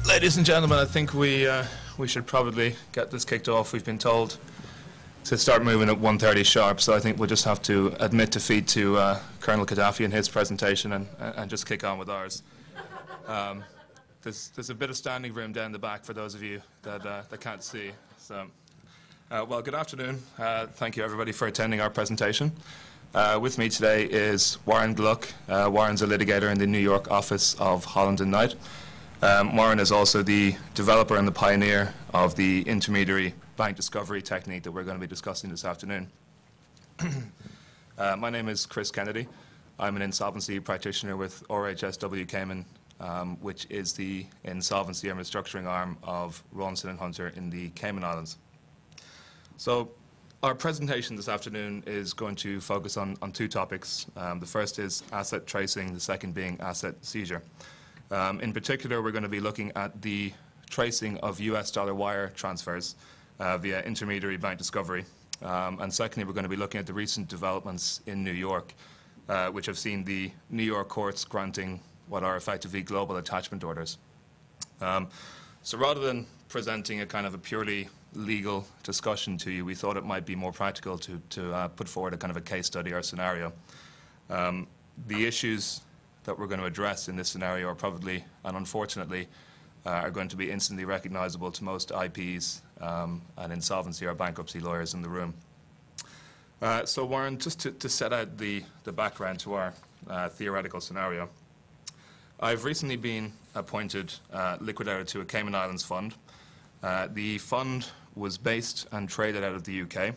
Ladies and gentlemen, I think we should probably get this kicked off. We've been told to start moving at 1:30 sharp, so I think we'll just have to admit defeat to Colonel Gaddafi in his presentation and just kick on with ours. There's a bit of standing room down the back for those of you that can't see. So, well, good afternoon. Thank you, everybody, for attending our presentation. With me today is Warren Gluck. Warren's a litigator in the New York office of Holland and Knight. Warren is also the developer and the pioneer of the intermediary bank discovery technique that we're going to be discussing this afternoon. My name is Chris Kennedy. I'm an insolvency practitioner with RHSW Cayman, which is the insolvency and restructuring arm of Rawlinson & Hunter in the Cayman Islands. So our presentation this afternoon is going to focus on two topics. The first is asset tracing, the second being asset seizure. In particular, we're going to be looking at the tracing of US dollar wire transfers via intermediary bank discovery. And secondly, we're going to be looking at the recent developments in New York, which have seen the New York courts granting what are effectively global attachment orders. So rather than presenting a kind of a purely legal discussion to you, we thought it might be more practical to put forward a kind of a case study or scenario. The issues that we're going to address in this scenario are probably, and unfortunately, are going to be instantly recognizable to most IPs and insolvency or bankruptcy lawyers in the room. So Warren, just to set out the background to our theoretical scenario, I've recently been appointed liquidator to a Cayman Islands fund. The fund was based and traded out of the UK,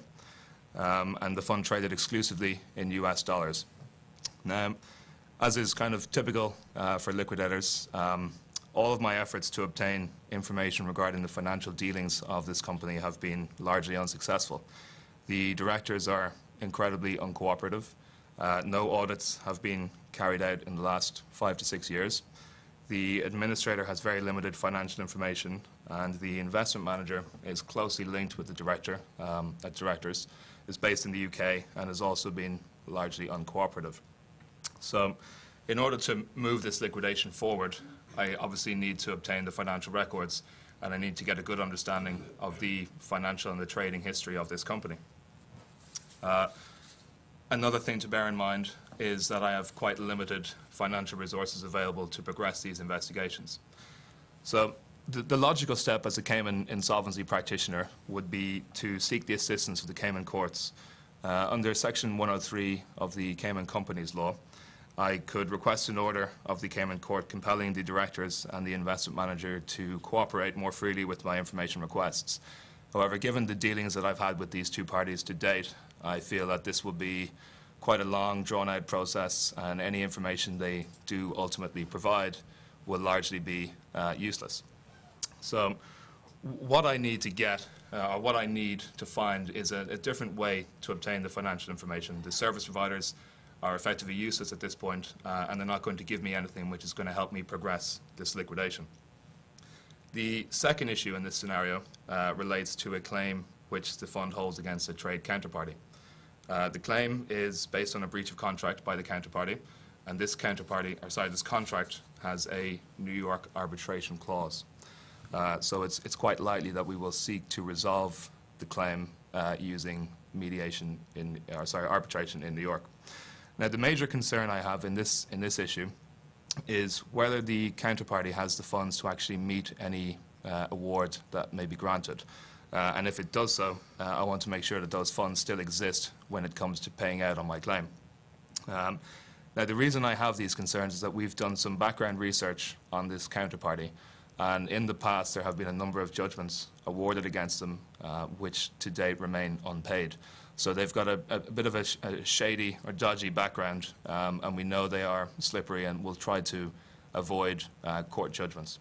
and the fund traded exclusively in US dollars. Now, as is kind of typical for liquidators, all of my efforts to obtain information regarding the financial dealings of this company have been largely unsuccessful. The directors are incredibly uncooperative. No audits have been carried out in the last 5 to 6 years. The administrator has very limited financial information, and the investment manager is closely linked with the directors, is based in the UK, and has also been largely uncooperative. So in order to move this liquidation forward, I obviously need to obtain the financial records, and I need to get a good understanding of the financial and the trading history of this company. Another thing to bear in mind is that I have quite limited financial resources available to progress these investigations. So the logical step as a Cayman insolvency practitioner would be to seek the assistance of the Cayman courts. Under Section 103 of the Cayman Companies Law, I could request an order of the Cayman court compelling the directors and the investment manager to cooperate more freely with my information requests. However, given the dealings that I've had with these two parties to date, I feel that this will be quite a long, drawn-out process, and any information they do ultimately provide will largely be useless. So what I need to get, or what I need to find, is a different way to obtain the financial information. The service providers are effectively useless at this point, and they're not going to give me anything which is going to help me progress this liquidation. The second issue in this scenario relates to a claim which the fund holds against a trade counterparty. The claim is based on a breach of contract by the counterparty, and this contract has a New York arbitration clause. So it's quite likely that we will seek to resolve the claim using arbitration in New York. Now, the major concern I have in this issue is whether the counterparty has the funds to actually meet any award that may be granted. And if it does so, I want to make sure that those funds still exist when it comes to paying out on my claim. Now, the reason I have these concerns is that we've done some background research on this counterparty, and in the past there have been a number of judgments awarded against them which to date remain unpaid. So they've got a bit of a shady or dodgy background, and we know they are slippery, and we'll try to avoid court judgments.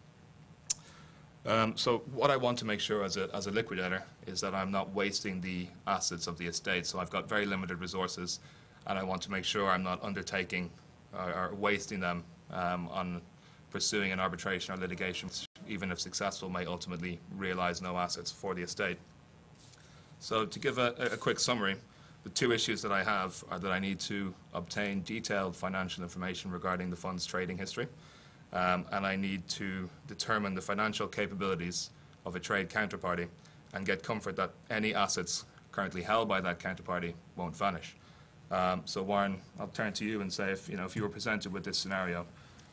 So what I want to make sure as a liquidator is that I'm not wasting the assets of the estate. So I've got very limited resources, and I want to make sure I'm not undertaking or wasting them on pursuing an arbitration or litigation, which, even if successful, may ultimately realize no assets for the estate. So to give a quick summary, The two issues that I have are that I need to obtain detailed financial information regarding the fund's trading history, and I need to determine the financial capabilities of a trade counterparty and get comfort that any assets currently held by that counterparty won't vanish. So Warren, I'll turn to you and say, if you were presented with this scenario,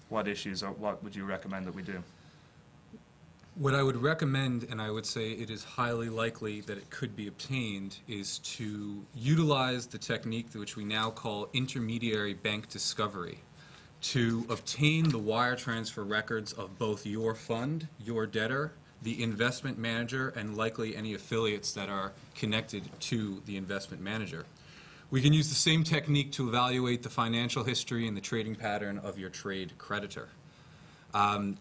what issues or what would you recommend that we do? What I would recommend, and I would say it is highly likely that it could be obtained, is to utilize the technique which we now call intermediary bank discovery to obtain the wire transfer records of both your fund, your debtor, the investment manager, and likely any affiliates that are connected to the investment manager. We can use the same technique to evaluate the financial history and the trading pattern of your trade creditor.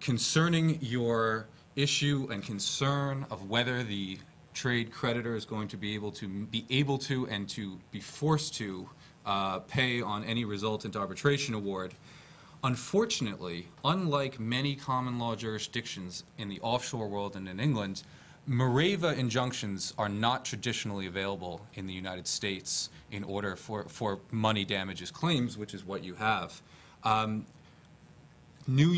Concerning your issue and concern of whether the trade creditor is going to be able to and to be forced to pay on any resultant arbitration award, unfortunately, unlike many common law jurisdictions in the offshore world and in England, Mareva injunctions are not traditionally available in the United States in order for money damages claims, which is what you have. New